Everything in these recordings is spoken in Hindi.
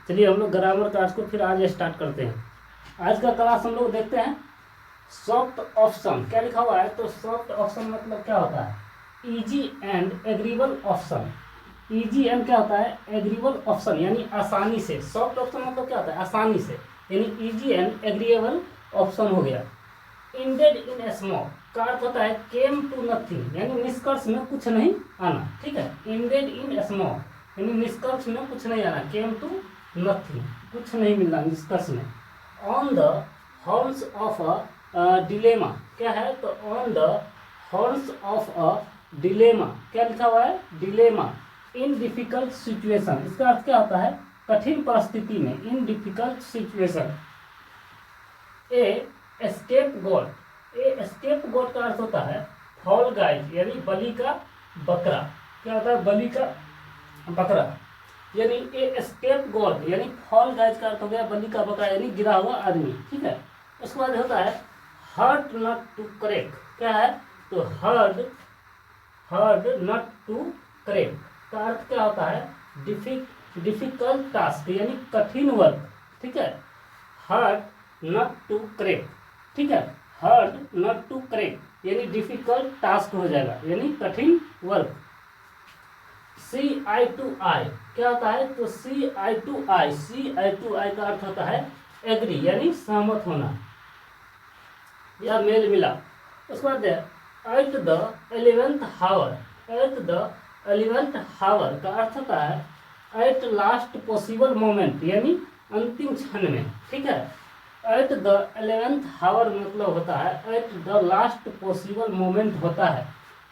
चलिए हम लोग ग्रामर क्लास को फिर आज स्टार्ट करते हैं। आज का क्लास हम लोग देखते हैं सॉफ्ट ऑप्शन। क्या लिखा हुआ है? तो सॉफ्ट ऑप्शन मतलब क्या होता है? Easy and agreeable option. Easy and क्या होता है? एग्रीबल ऑप्शन, यानी आसानी से। सॉफ्ट ऑप्शन मतलब क्या होता है? आसानी से, यानी इजी एंड एग्रीएबल ऑप्शन हो गया। इंडेड इन स्मॉल का अर्थ होता है केम टू नथिंग, यानी निष्कर्ष में कुछ नहीं आना। ठीक है, इंडेड इन स्मॉल यानी निष्कर्ष में कुछ नहीं आना। केम टू नथिंग, कुछ नहीं मिलना निष्कर्ष में। On the horns of a dilemma, क्या है? तो on the horns of a dilemma, क्या लिखा हुआ है? डिलेमा। इन डिफिकल्ट सिचुएशन, इसका अर्थ क्या होता है? कठिन परिस्थिति में। In difficult situation. A escape goat. A escape goat का अर्थ होता है फॉल गाइज, यानी बलि का बकरा। क्या होता है? बलि का बकरा। यानी ए एस्केप गोट यानी फॉल गाइज का अर्थ हो गया बलि का बकरा, यानी गिरा हुआ आदमी। ठीक है, उसके बाद होता है हर्ट नॉट टू क्रैक। क्या है? तो हर्ड नॉट टू क्रैक का अर्थ क्या होता है? डिफिकल्ट टास्क, यानी कठिन वर्क। ठीक है, हर्ड नॉट टू क्रैक। ठीक है, हर्ड नॉट टू क्रैक यानी डिफिकल्ट टास्क हो जाएगा, यानी कठिन वर्क। सी आई टू आई क्या होता है? तो सी आई टू आई का अर्थ होता है एग्री, यानी सहमत होना या मेल मिला। उसके बाद at the 11th hour. At the 11th hour का अर्थ होता है एट लास्ट पॉसिबल मोमेंट, यानी अंतिम क्षण में। ठीक है, एट द 11th हावर मतलब होता है at the last possible moment होता है।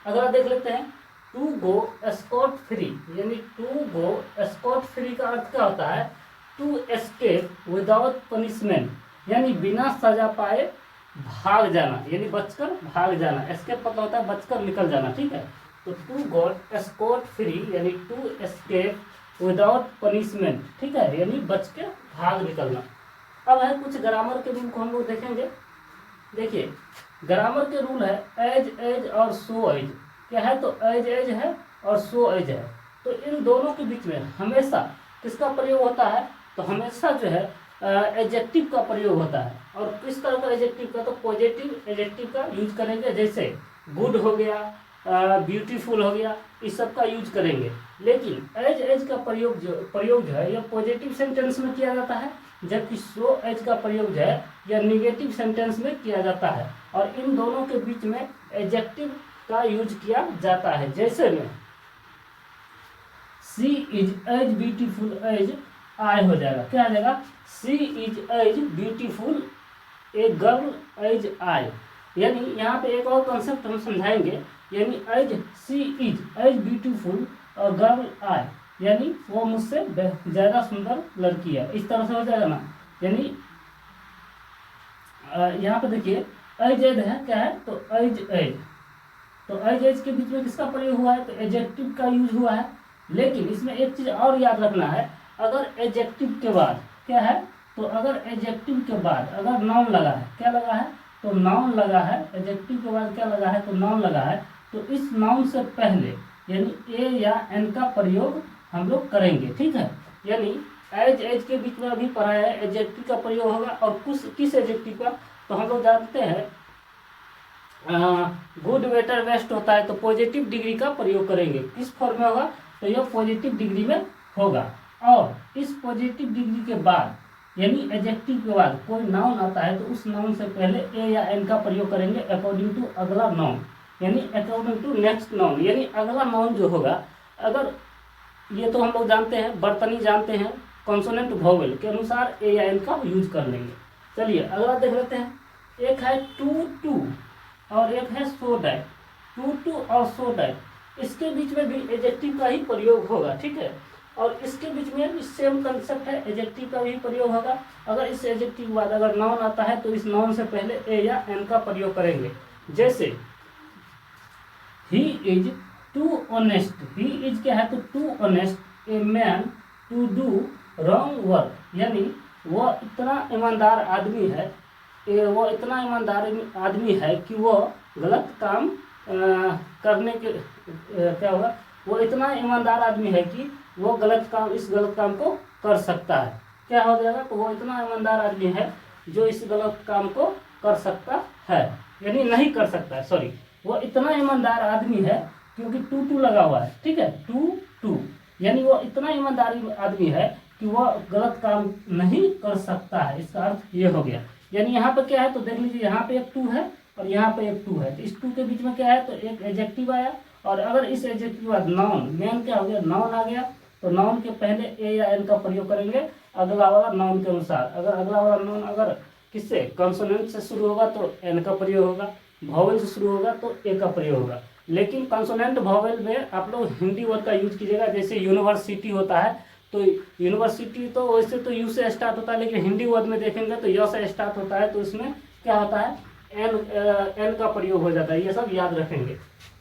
अगला देख लेते हैं टू गो स्कॉट फ्री, यानी टू गो स्कॉट फ्री का अर्थ क्या होता है? टू एस्केप विदाउट पनिशमेंट, यानी बिना सजा पाए भाग जाना, यानी बचकर भाग जाना। एस्केप मतलब होता है बचकर निकल जाना। ठीक है, तो टू गॉट स्कॉट फ्री यानी टू एस्केप विदाउट पनिशमेंट। ठीक है, यानी बच के भाग निकलना। अब है कुछ ग्रामर के रूल को हम लोग देखेंगे। देखिए, ग्रामर के रूल है एज और सो एज। क्या है? तो एज है और सो एज है। तो इन दोनों के बीच में हमेशा किसका प्रयोग होता है? तो हमेशा जो है एडजेक्टिव का प्रयोग होता है। और किस तरह का एडजेक्टिव का? तो पॉजिटिव एडजेक्टिव का यूज करेंगे, जैसे गुड हो गया, ब्यूटीफुल हो गया, इस सब का यूज करेंगे। लेकिन एज का प्रयोग जो है यह पॉजिटिव सेंटेंस में किया जाता है, जबकि सो एज का प्रयोग जो है यह निगेटिव सेंटेंस में किया जाता है। और इन दोनों के बीच में एडजेक्टिव का यूज किया जाता है। जैसे में she is as beautiful as I हो जाएगा। क्या आ जाएगा? She is as beautiful a girl as I. यानी यहाँ पे एक और कॉन्सेप्ट हम समझाएंगे, यानी as she is as beautiful girl I, यानी वो मुझसे ज्यादा सुंदर लड़की है। इस तरह से हो जाएगा ना। यानी यहाँ पे देखिए एज है, क्या है? तो एज तो एज के बीच में किसका प्रयोग हुआ है? तो एडजेक्टिव का यूज हुआ है। लेकिन इसमें एक चीज और याद रखना है, अगर एडजेक्टिव के बाद क्या है? तो अगर एडजेक्टिव के बाद अगर नाउन लगा है, क्या लगा है? तो नाउन लगा है। एडजेक्टिव के बाद क्या लगा है? तो नाउन लगा है। तो इस नाउन से पहले यानी ए या एन का प्रयोग हम लोग करेंगे। ठीक है, यानी एज के बीच में अभी पढ़ा है एडजेक्टिव का प्रयोग होगा। और किस एडजेक्टिव का? तो हम लोग जानते हैं गुड, बेटर, बेस्ट होता है, तो पॉजिटिव डिग्री का प्रयोग करेंगे। किस फॉर्म में होगा? तो यह पॉजिटिव डिग्री में होगा। और इस पॉजिटिव डिग्री के बाद यानी एडजेक्टिव के बाद कोई नाउन आता है तो उस नाउन से पहले ए या एन का प्रयोग करेंगे अकॉर्डिंग टू अगला नाउन, यानी अकॉर्डिंग टू नेक्स्ट नाउन, यानी अगला नाउन जो होगा। अगर ये तो हम लोग जानते हैं, बर्तनी जानते हैं, कॉन्सोनेंट वोवेल के अनुसार ए या एन का यूज कर लेंगे। चलिए अगला देख लेते हैं। एक है टू और एक है सो डैट। टू और सो डैट, इसके बीच में भी एडजेक्टिव का ही प्रयोग होगा। ठीक है, और इसके बीच में सेम कंसेप्ट है, एडजेक्टिव का भी प्रयोग होगा। अगर इस एडजेक्टिव के बाद अगर नाउन आता है तो इस नाउन से पहले ए या एन का प्रयोग करेंगे। जैसे he is too honest. He is क्या है? तो too honest a man to do wrong work, यानी वो इतना ईमानदार आदमी है, वो इतना ईमानदार आदमी है कि वो गलत काम करने के क्या होगा? वो इतना ईमानदार आदमी है कि वो इस गलत काम को कर सकता है। क्या हो जाएगा, तो वो इतना ईमानदार आदमी है जो इस गलत काम को कर सकता है, यानी नहीं कर सकता है, सॉरी, वो इतना ईमानदार आदमी है, क्योंकि टू टू लगा हुआ है, ठीक है, टू टू, यानी वो इतना ईमानदार आदमी है कि वह गलत काम नहीं कर सकता है, इसका अर्थ ये हो गया। यानी यहाँ पे क्या है, तो देख लीजिए, यहाँ पे एक टू है और यहाँ पे एक टू है, तो इस टू के बीच में क्या है, तो एक एडजेक्टिव आया, और अगर इस एडजेक्टिव के बाद नाउन, मेन क्या हो गया, नाउन आ गया, तो नाउन के पहले ए या एन का प्रयोग करेंगे अगला वाला नाउन के अनुसार। अगर अगला वाला नाउन अगर किससे, कंसोनेंट से शुरू होगा तो एन का प्रयोग होगा, वॉवेल से शुरू होगा तो ए का प्रयोग होगा। लेकिन कंसोनेंट वॉवेल में आप लोग हिंदी वर्ड का यूज कीजिएगा, जैसे यूनिवर्सिटी होता है, तो यूनिवर्सिटी तो वैसे तो यू से स्टार्ट होता है, लेकिन हिंदी वर्ड में देखेंगे तो य से स्टार्ट होता है, तो इसमें क्या होता है, एन का प्रयोग हो जाता है, ये सब याद रखेंगे।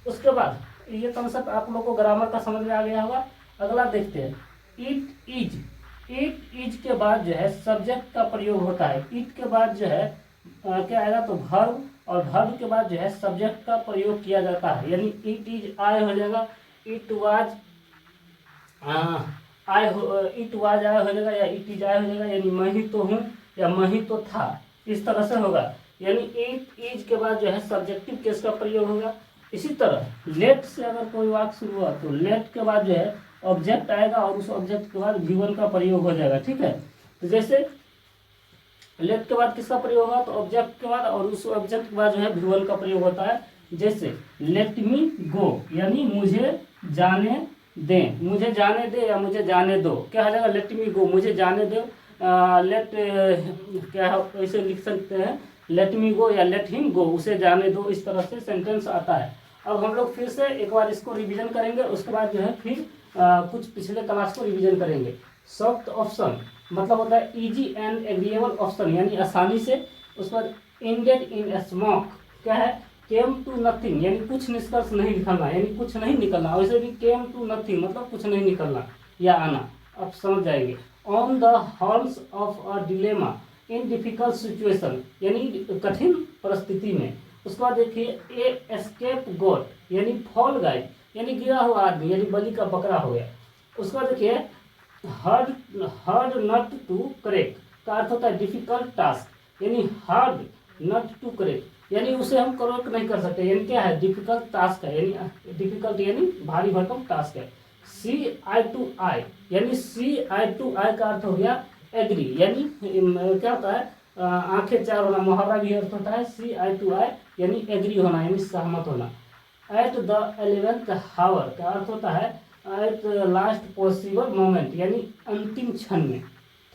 उसके बाद ये कॉन्सेप्ट आप लोग को ग्रामर का समझ में आ गया होगा। अगला देखते हैं, इट इज। इट इज के बाद जो है सब्जेक्ट का प्रयोग होता है, इट के बाद जो है क्या आएगा, तो वर्ब, और वर्ब के बाद जो है सब्जेक्ट का प्रयोग किया जाता है, यानी इट इज आय हो जाएगा, it was I, it was I हो जाएगा, या इट इज आय हो जाएगा, यानी मैं ही तो हूँ या मैं ही तो था, इस तरह से होगा। यानी इट इज के बाद जो है सब्जेक्टिव केस का प्रयोग होगा। इसी तरह लेट से अगर कोई वाक्य शुरू हुआ तो लेट के बाद जो है ऑब्जेक्ट आएगा, और उस ऑब्जेक्ट के बाद V1 का प्रयोग हो जाएगा, ठीक है। तो जैसे लेट के बाद किसका प्रयोग होगा, तो ऑब्जेक्ट के बाद, और उस ऑब्जेक्ट के बाद जो है V1 का प्रयोग होता है। जैसे लेट मी गो, यानी मुझे जाने दें, मुझे जाने दे या मुझे जाने दो, क्या हो जाएगा, लेट मी गो, मुझे जाने दो, लेट क्या है, ऐसे लिख सकते हैं, लेट मी गो या लेट हिम गो, उसे जाने दो, इस तरह से सेंटेंस आता है। अब हम लोग फिर से एक बार इसको रिवीजन करेंगे, उसके बाद जो है फिर कुछ पिछले क्लास को रिवीजन करेंगे। सॉफ्ट ऑप्शन मतलब होता है इजी एंड एग्रीएबल ऑप्शन, यानी आसानी से। उसके बाद एंडेड इन स्मोक, क्या है, केम टू नथिंग, यानी कुछ निष्कर्ष नहीं निकलना, यानी कुछ नहीं निकलना, वैसे भी केम टू नथिंग मतलब कुछ नहीं निकलना या आना, आप समझ जाएंगे। On the horns of a dilemma in difficult situation, यानी कठिन परिस्थिति में। उसके बाद देखिए ए एस्केप गोट, यानी फॉल गाय, यानी गिरा हुआ आदमी, यानी बलि का बकरा हो गया। उसके बाद देखिए हार्ड नट टू करेक्ट का अर्थ होता है डिफिकल्ट टास्क, यानी हार्ड नट टू करेक्ट, यानी उसे हम करेक्ट नहीं कर सकते, यानी क्या है, डिफिकल्ट टास्क है, यानी डिफिकल्ट यानी भारी भरकम टास्क है। सी आई टू आई, यानी सी आई टू आई का अर्थ हो गया एग्री, यानी क्या होता है, आंखें चार होना, मुहावरा भी अर्थ होता है सी आई टू आई, यानी एग्री होना, यानी सहमत होना। एट द 11th हावर का अर्थ होता है एट लास्ट पॉसिबल मोमेंट, यानी अंतिम क्षण में,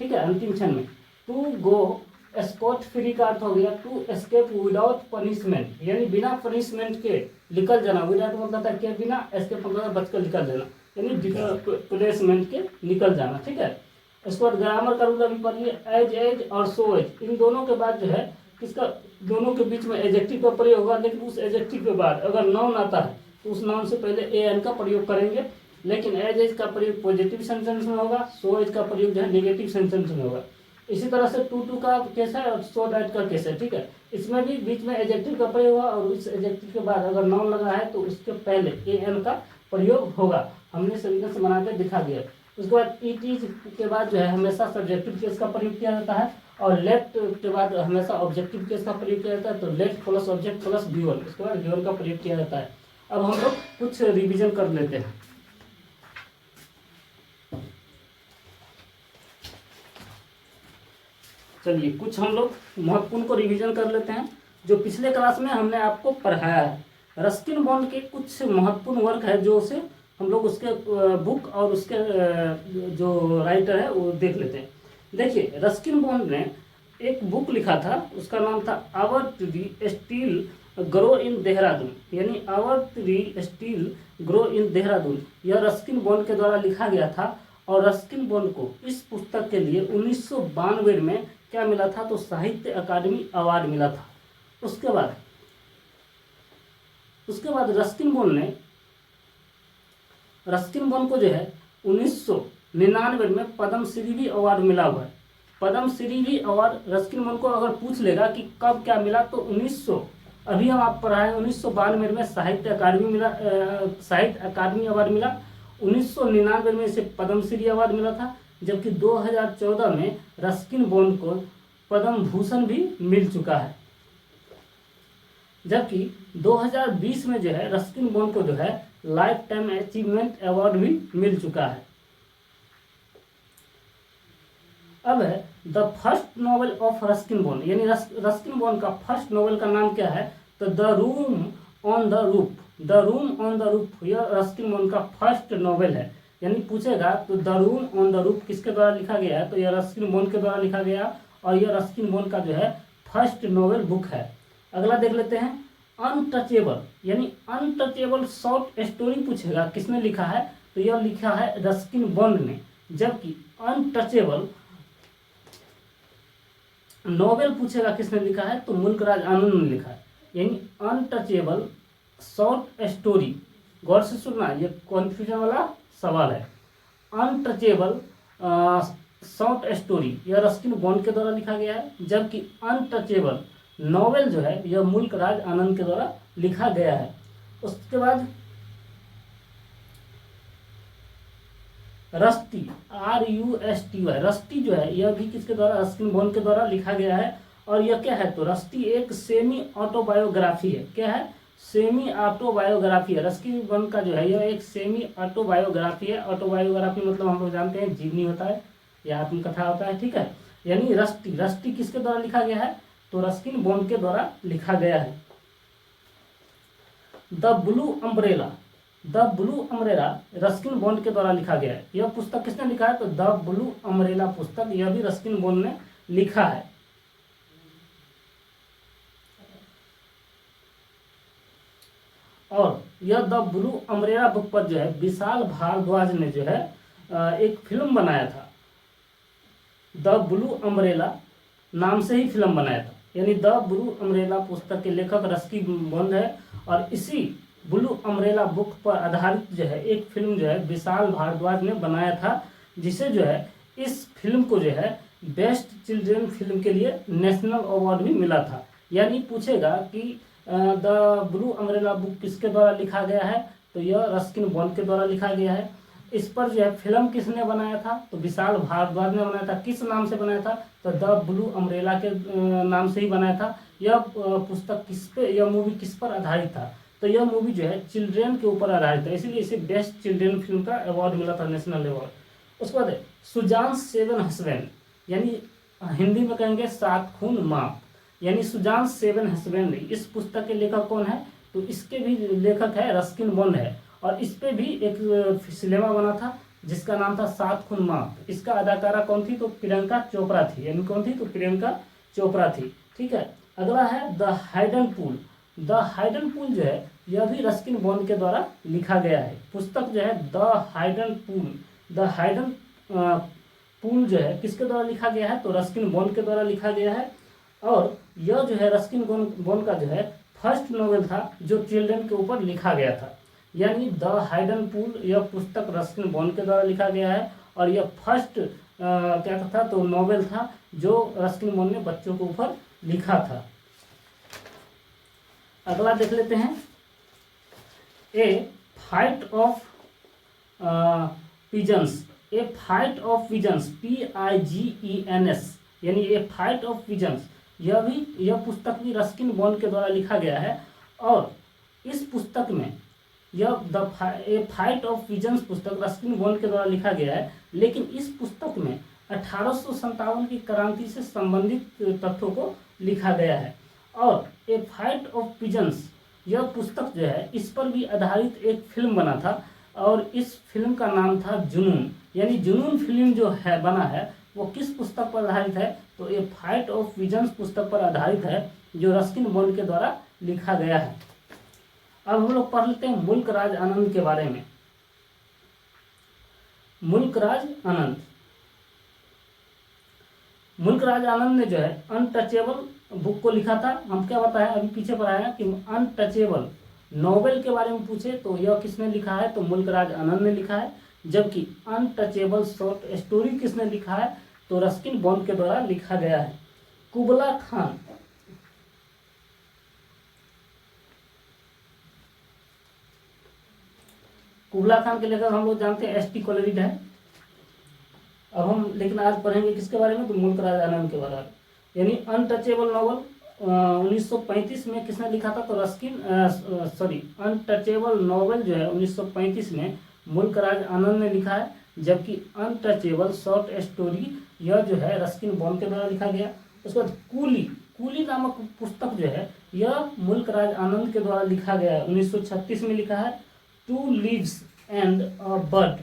ठीक है, अंतिम क्षण में। टू गो स्कॉट फ्री का अर्थ हो गया टू एस्केप विदाउट पनिशमेंट, यानी बिना पनिशमेंट के निकल जाना, विदाउट मतलब था कि बिना, एस्केप मतलब बचकर निकल जाना, यानी पनिशमेंट के निकल जाना, ठीक है। उसके बाद ग्रामर का रूल अभी पढ़िए, एज एज और सो एज, इन दोनों के बाद जो है किसका, दोनों के बीच में एडजेक्टिव का प्रयोग होगा, लेकिन उस एडजेक्टिव के बाद अगर नाउन आता है तो उस नाउन से पहले ए एन का प्रयोग करेंगे, लेकिन एज एज का प्रयोग पॉजिटिव सेंटेंस में होगा, सो एज का प्रयोग जो है नेगेटिव सेंटेंस में होगा। इसी तरह से टू टू का केस है और सो दैट का केस है, ठीक है। इसमें भी बीच में एडजेक्टिव का प्रयोग होगा, और उस एडजेक्टिव के बाद अगर नाउन लगा है तो उसके पहले ए एन का प्रयोग होगा, हमने सेंटेंस बना के दिखा दिया। उसके बाद इट इज के बाद जो है हमेशा सब्जेक्टिव केस का प्रयोग किया जाता है, और लेट के बाद हमेशा ऑब्जेक्टिव केस का प्रयोग किया जाता है, तो late plus object plus V1, उसके बाद V1 का प्रयोग किया जाता है। अब हम लोग कुछ रिवीजन कर लेते हैं। चलिए कुछ हम लोग महत्वपूर्ण को रिवीजन कर लेते हैं, जो पिछले क्लास में हमने आपको पढ़ाया है। रस्किन बॉन्ड के कुछ महत्वपूर्ण वर्क है, जो उसे हम लोग उसके बुक और उसके जो राइटर है वो देख लेते हैं। देखिए रस्किन बॉन्ड ने एक बुक लिखा था, उसका नाम था our tree still grow in Dehradun, यानी our tree still grow in Dehradun. यह रस्किन बॉन्ड के द्वारा लिखा गया था, और रस्किन बॉन्ड को इस पुस्तक के लिए 1992 में क्या मिला था, तो साहित्य अकादमी अवार्ड मिला था। उसके बाद रस्किन बॉन्ड को जो है 1999 में पद्मश्री भी अवार्ड मिला हुआ है। पद्मश्री भी अवार्ड रस्किन बॉन्ड को अगर पूछ लेगा कि कब क्या मिला, तो 1900, अभी हम आप पढ़ाए 1992 में साहित्य अकादमी अवार्ड मिला, 1999 में इसे पद्मश्री अवार्ड मिला था, जबकि 2014 में रस्किन बॉन्ड को पद्म भूषण भी मिल चुका है। जबकि 2020 में जो है रस्किन बॉन्ड को जो है लाइफ टाइम अचीवमेंट अवार्ड भी मिल चुका है। अब है the first novel of Ruskin bond, यानी रस्किन बॉन्ड का फर्स्ट नॉवेल का नाम क्या है? तो the room on the roof. The room on the roof यह रस्किन बॉन्ड का फर्स्ट नॉवेल है। यानी पूछेगा तो the room on the roof किसके द्वारा लिखा गया है? तो यह रस्किन बॉन्ड के द्वारा लिखा गया और यह रस्किन बॉन्ड का जो है फर्स्ट नॉवेल बुक है। अगला देख लेते हैं अनटचेबल, यानी अनटचेबल शॉर्ट स्टोरी पूछेगा किसने लिखा है? तो यह लिखा है रस्किन बॉन्ड ने। जबकि अनटचेबल नॉवेल पूछेगा किसने लिखा है? तो मुल्कराज आनंद ने लिखा है। यानी अनटचेबल शॉर्ट स्टोरी, गौर से सुनना, ये कॉन्फ्यूजन वाला सवाल है। अनटचेबल शॉर्ट स्टोरी यह रस्किन बॉन्ड के द्वारा लिखा गया है। जबकि अनटचेबल नॉवेल जो है यह मुल्कराज आनंद के द्वारा लिखा गया है। उसके बाद रस्टी, RUSTY, रस्टी जो है यह भी किसके द्वारा? रस्किन बॉन्ड के द्वारा लिखा गया है। और यह क्या है? तो रस्टी एक सेमी ऑटोबायोग्राफी है। क्या है? सेमी ऑटोबायोग्राफी है। रस्किन बॉन्ड का जो है यह एक सेमी ऑटोबायोग्राफी है। ऑटोबायोग्राफी मतलब हम लोग जानते हैं जीवनी होता है या आत्मकथा होता है, ठीक है। यानी रस्टी किसके द्वारा लिखा गया है? तो रस्किन बॉन्ड के द्वारा लिखा गया है। The blue umbrella, the blue umbrella Ruskin bond के द्वारा लिखा गया है। यह पुस्तक किसने लिखा है? तो द ब्लू अम्ब्रेला पुस्तक यह भी रस्किन बॉन्ड ने लिखा है। और यह द ब्लू अम्ब्रेला बुक पर जो है विशाल भारद्वाज ने जो है एक फिल्म बनाया था। द ब्लू अम्ब्रेला नाम से ही फिल्म बनाया था। यानी द ब्लू अम्ब्रेला पुस्तक के लेखक रस्किन बॉन्ड है। और इसी ब्लू अम्ब्रेला बुक पर आधारित जो है एक फिल्म जो है विशाल भारद्वाज ने बनाया था, जिसे जो है इस फिल्म को जो है बेस्ट चिल्ड्रन फिल्म के लिए नेशनल अवार्ड भी मिला था। यानी पूछेगा कि द ब्लू अम्ब्रेला बुक किसके द्वारा लिखा गया है? तो यह रस्किन बॉन्ड के द्वारा लिखा गया है। इस पर जो है फिल्म किसने बनाया था? तो विशाल भारद्वाज ने बनाया था। किस नाम से बनाया था? तो द ब्लू अम्ब्रेला के नाम से ही बनाया था। यह पुस्तक किस पे, यह मूवी किस पर आधारित था? तो यह मूवी जो है चिल्ड्रेन के ऊपर आधारित है, इसीलिए इसे बेस्ट चिल्ड्रेन फिल्म का अवार्ड मिला था, नेशनल अवार्ड। उसके बाद सुजान सेवन हस्बैंड, यानी हिंदी में कहेंगे सात खून माँ, यानी सुजान सेवन हस्बैंड। इस पुस्तक के लेखक कौन है? तो इसके भी लेखक है रस्किन बॉन्ड है। और इस पे भी एक सिनेमा बना था जिसका नाम था सात खून माँ। इसका अदाकारा कौन थी? तो प्रियंका चोपड़ा थी। यानी कौन थी? तो प्रियंका चोपड़ा थी, ठीक है। अगला है the hidden pool. The hidden pool जो है यह भी रस्किन बॉन्ड के द्वारा लिखा गया है। पुस्तक जो है the hidden pool, the hidden pool जो है किसके द्वारा लिखा गया है? तो रस्किन बॉन्ड के द्वारा लिखा गया है। और यह जो है रस्किन बॉन्ड का जो है फर्स्ट नॉवेल था जो चिल्ड्रन के ऊपर लिखा गया था। यानी द हाइडन पूल यह पुस्तक रस्किन बॉन्ड के द्वारा लिखा गया है। और यह फर्स्ट क्या था? तो नॉवेल था जो रस्किन बॉन्ड ने बच्चों के ऊपर लिखा था। अगला देख लेते हैं a fight of pigeons. A fight of pigeons, PIGENS, यानी ए फाइट ऑफ पिजन्स यह पुस्तक भी रस्किन बॉन्ड के द्वारा लिखा गया है। और इस पुस्तक में ए फाइट ऑफ पिजन्स पुस्तक रस्किन बॉन्ड के द्वारा लिखा गया है। लेकिन इस पुस्तक में 1857 की क्रांति से संबंधित तथ्यों को लिखा गया है। और ए फाइट ऑफ पिजन्स यह पुस्तक जो है इस पर भी आधारित एक फिल्म बना था। और इस फिल्म का नाम था जुनून। यानी जुनून फिल्म जो है बना है वो किस पुस्तक पर आधारित है? तो ए फाइट ऑफ पिजन्स पुस्तक पर आधारित है जो रस्किन बॉन्ड के द्वारा लिखा गया है। अब हम लोग पढ़ लेते हैं मुल्कराज आनंद के बारे में। मुल्कराज आनंद ने जो है अनटचेबल बुक को लिखा था। हम क्या बताएं, अभी पीछे पढ़ाया कि अनटचेबल नॉवेल के बारे में पूछे तो यह किसने लिखा है? तो मुल्कराज आनंद ने लिखा है। जबकि अनटचेबल शॉर्ट स्टोरी किसने लिखा है? तो रस्किन बॉन्ड के द्वारा लिखा गया है। कुबला खान, कुबला खान के लेखक हम लोग जानते हैं ST कोलरिड है। अब हम लेकिन आज पढ़ेंगे किसके बारे में, तो मुल्क राज आनंद के बारे में। यानी अनटचेबल नॉवल 1935 में किसने लिखा था, तो रस्किन सॉरी अनटचेबल नॉवल जो है 1935 में मुल्क राज आनंद ने लिखा है, जबकि अनटचेबल शॉर्ट स्टोरी यह जो है रस्किन बॉन्ड के द्वारा लिखा गया। उसके बाद कूली, कूली नामक पुस्तक जो है यह मुल्क राज आनंद के द्वारा लिखा गया है, 1936 में लिखा है। Two leaves and a bird,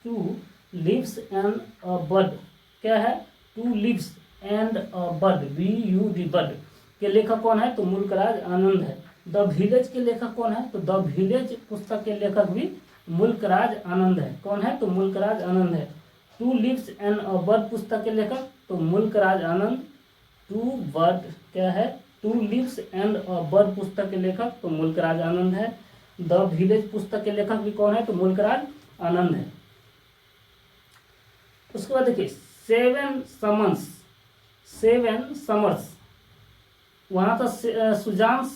two leaves and a bird क्या है, two leaves and a bird, BUD bird के लेखक कौन है, तो मुल्क राज आनंद है। द विलेज के लेखक कौन है, तो द विलेज पुस्तक के लेखक भी मुल्क राज आनंद है। कौन है, तो मुल्क राज आनंद है। Two leaves and a bird पुस्तक के लेखक तो मुल्क राज आनंद। टू बर्ड क्या है, two leaves and a bird पुस्तक के लेखक तो मुल्क राज आनंद है। द विलेज पुस्तक के लेखक भी कौन है, तो मुल्क राज आनंद है। उसके बाद देखिए सेवन समर्स वहां था सुजान्स,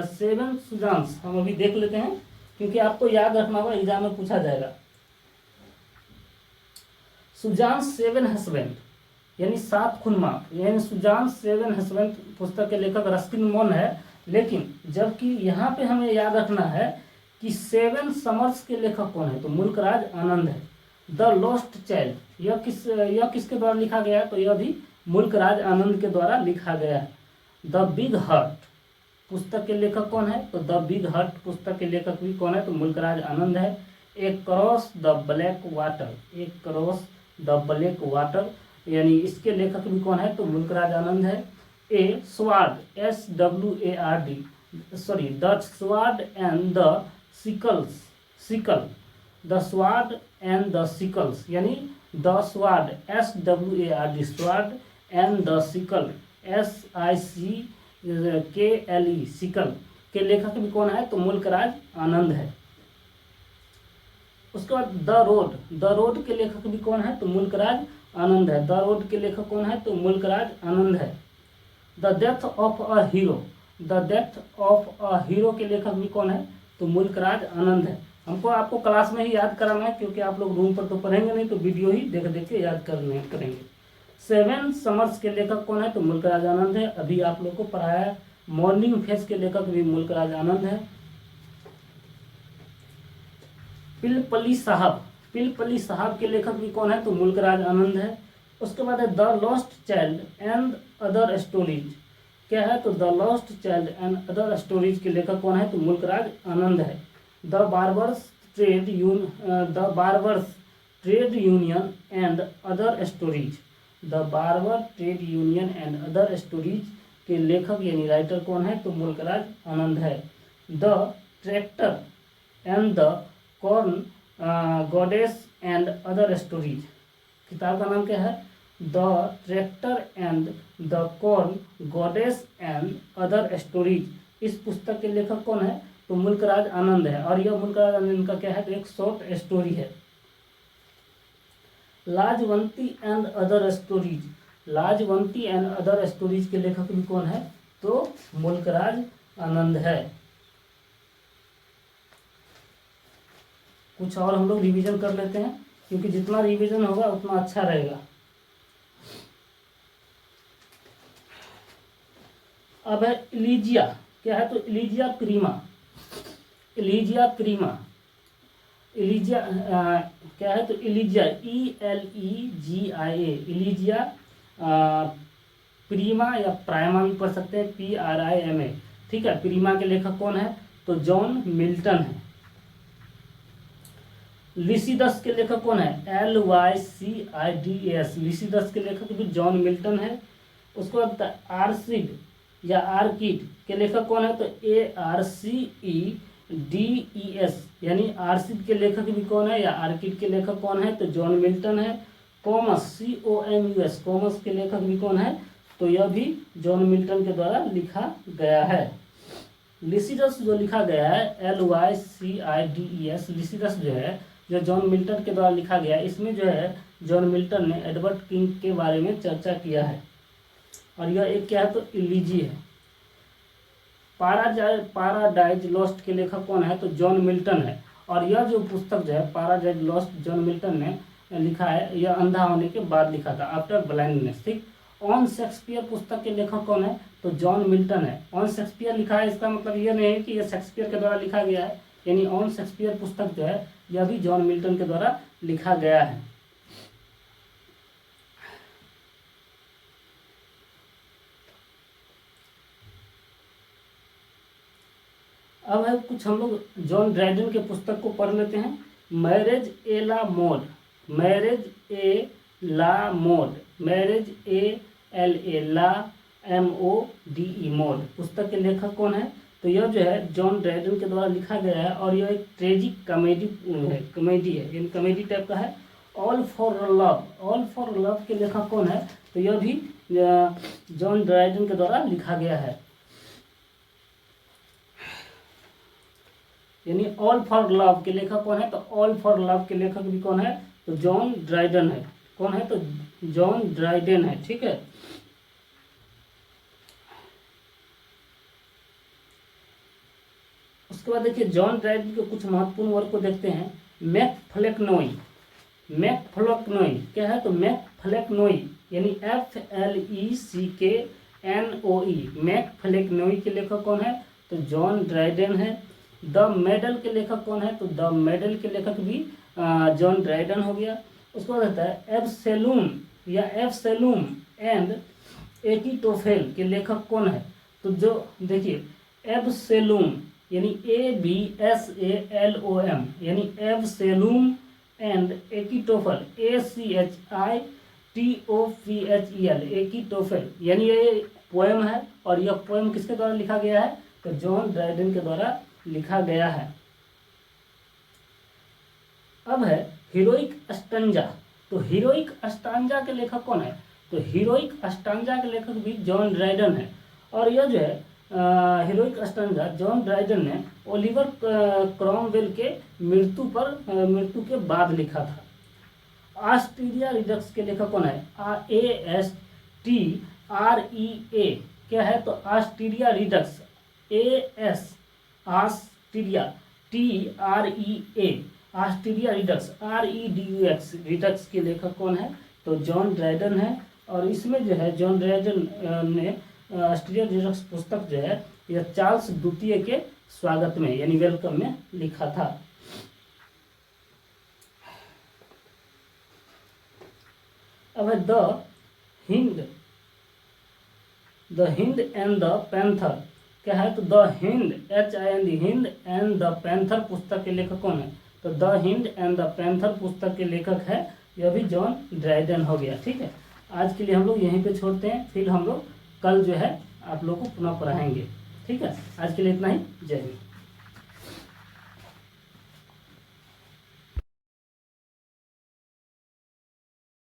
सेवन सुजान्स हम अभी देख लेते हैं क्योंकि आपको याद रखना होगा, एग्जाम में पूछा जाएगा। सुजान सेवन हस्बैंड यानी 7 खुनमा, यानी सुजान सेवन हस्बैंड पुस्तक के लेखक रस्किन बॉन्ड है। लेकिन जबकि यहाँ पे हमें याद रखना है कि 7 समर्स के लेखक कौन है, तो मुल्क राज आनंद है। द लॉस्ट चाइल्ड यह किसके द्वारा लिखा गया है, तो यह भी मुल्क राज आनंद के द्वारा लिखा गया है। द बिग हार्ट पुस्तक के लेखक कौन है, तो द बिग हार्ट पुस्तक के लेखक भी कौन है, तो मुल्क राज आनंद है। एक क्रॉस द ब्लैक वाटर, एक क्रॉस द ब्लैक वाटर यानी इसके लेखक भी कौन है, तो मुल्क राज आनंद है। A sword SWARD sorry the sword and the sickle the sword and the sickles यानी the sword SWARD sword and the sickle SICKLE sickle के लेखक भी कौन है, तो मुल्क राज आनंद है। उसके बाद द रोड के लेखक भी कौन है, तो मुल्क राज आनंद है। द रोड के लेखक कौन है, तो मुल्क राज आनंद है। The death of a hero के लेखक भी कौन है, तो मुल्क राज आनंद है। हमको आपको क्लास में ही याद कराना है क्योंकि आप लोग रूम पर तो पढ़ेंगे नहीं, तो वीडियो ही देख देख के याद करेंगे। 7 समर्स के लेखक कौन है, तो मुल्क राज आनंद है। अभी आप लोग को पढ़ाया। मॉर्निंग फेस के लेखक भी मुल्क राज आनंद है। पिलपली साहब के लेखक भी कौन है, तो मुल्क राज आनंद है। उसके बाद है the lost child and other stories क्या है, तो the lost child and other stories के लेखक कौन है, तो मुल्क राज आनंद है। The barbers trade union and other stories, the barber trade union and other stories के लेखक यानी राइटर कौन है, तो मुल्क राज आनंद है। The tractor and the corn goddess and other stories किताब का नाम क्या है, the tractor and the corn goddess and other stories. इस पुस्तक के लेखक कौन है, तो मुल्क राज आनंद है। और यह मुल्क राज आनंद का क्या है, तो एक शॉर्ट स्टोरी है। लाजवंती एंड अदर स्टोरीज के लेखक भी कौन है, तो मुल्क राज आनंद है। कुछ और हम लोग रिवीजन कर लेते हैं क्योंकि जितना रिवीजन होगा उतना अच्छा रहेगा। अब है इलीजिया क्या है, तो इलीजिया क्या है, तो इलीजिया ELEGIA इलीजिया प्रीमा या प्राइमा भी पढ़ सकते हैं, PRIMA ठीक है। प्रीमा के लेखक कौन है, तो जॉन मिल्टन है। लिसिदस के लेखक कौन है, LYCIDAS लिसिदस के लेखक भी जॉन मिल्टन है। उसके बाद आर्सिड या आर्किड के लेखक कौन है, तो ARCEDES यानी आर्सिड के लेखक भी कौन है या आर्किड के लेखक कौन है, तो जॉन मिल्टन है। कॉमस COMUS कॉमस के लेखक भी कौन है, तो यह भी जॉन मिल्टन के द्वारा लिखा गया है। लिसिदस जो लिखा गया है LYCIDES लिसिदस जो है जो जॉन मिल्टन के द्वारा लिखा गया है, इसमें जो है जॉन मिल्टन ने एडवर्ड किंग के बारे में चर्चा किया है। और यह एक क्या है, तो इलीजी है। पाराडाइज लॉस्ट के लेखक कौन है, तो जॉन मिल्टन है। और यह जो पुस्तक जो है पाराडाइज लॉस्ट जॉन मिल्टन ने लिखा है, यह अंधा होने के बाद लिखा था, आफ्टर ब्लाइंडनेस। ठीक, ऑन शेक्सपियर पुस्तक के लेखक कौन है? तो जॉन मिल्टन है। ऑन शेक्सपियर लिखा है, इसका मतलब ये नहीं है कि यह शेक्सपियर के द्वारा लिखा गया है, यानी ऑन शेक्सपियर पुस्तक जो है यह भी जॉन मिल्टन के द्वारा लिखा गया है। अब है कुछ हम लोग जॉन ड्राइडन के पुस्तक को पढ़ लेते हैं। मैरिज ए ला मोड, मैरिज ए ला मोड, मैरिज ए ला MODE मोड पुस्तक के लेखक कौन है? तो यह जो है जॉन ड्राइडन के द्वारा लिखा गया है और यह एक ट्रेजिक कॉमेडी है, यानी कॉमेडी टाइप का है। All for love, all for love के लेखक कौन है? तो यह भी जॉन ड्राइडन के द्वारा लिखा गया है, यानी ऑल फॉर लव के लेखक कौन है? तो ऑल फॉर लव के लेखक भी कौन है? तो जॉन ड्राइडन है। कौन है? तो जॉन ड्राइडन है। ठीक है, उसके बाद देखिए जॉन ड्राइडन के कुछ महत्वपूर्ण वर्क को देखते हैं। मैकफ्लेकनोई, मैकफ्लेकनोई क्या है? तो मैकफ्लेकनोई यानी FLECKNOE, मैकफ्लेकनोई के लेखक कौन है? तो जॉन ड्राइडन है। द मेडल के लेखक कौन है? तो द मेडल के लेखक भी जॉन ड्राइडन हो गया। उसके बाद आता है एब्सैलूम या एब्सैलूम एंड एकिटोफेल के लेखक कौन है? तो जो देखिए एब्सैलूम यानी ABSALOM यानी एब्सैलूम एंड एकिटोफेल ACHITOPHEL, एकिटोफेल यानी ये पोएम है और यह पोएम किसके द्वारा लिखा गया है? तो जॉन ड्राइडन के द्वारा लिखा गया है। अब है हीरोइक अस्टांजा, तो हीरोइक अस्टांजा के लेखक कौन है? तो हीरोइक अस्टांजा के लेखक भी जॉन ड्राइडन है और यह जो है हीरोइक अस्टांजा जॉन ड्राइडन ने ओलिवर क्रॉमवेल के मृत्यु के बाद लिखा था। आस्टीरिया रिडक्स के लेखक कौन है? ASTREA क्या है? तो Astraea Redux, Astraea TREA, Astraea Redux REDUX Redux के लेखक कौन है? तो जॉन ड्राइडन है। और इसमें जो है जॉन ड्राइडन ने आस्टीरिया रिडक्स पुस्तक जो है यह चार्ल्स द्वितीय के स्वागत में यानी वेलकम में लिखा था। अब है the Hind and the panther क्या है? तो the Hind HIND Hind and the panther पुस्तक के लेखक कौन है? तो the Hind and the panther पुस्तक के लेखक है, यह भी जॉन ड्राइडन हो गया। ठीक है, आज के लिए हम लोग यहीं पे छोड़ते हैं, फिर हम लोग कल जो है आप लोग को पुनः पढ़ाएंगे। ठीक है, आज के लिए इतना ही। जय हिंद।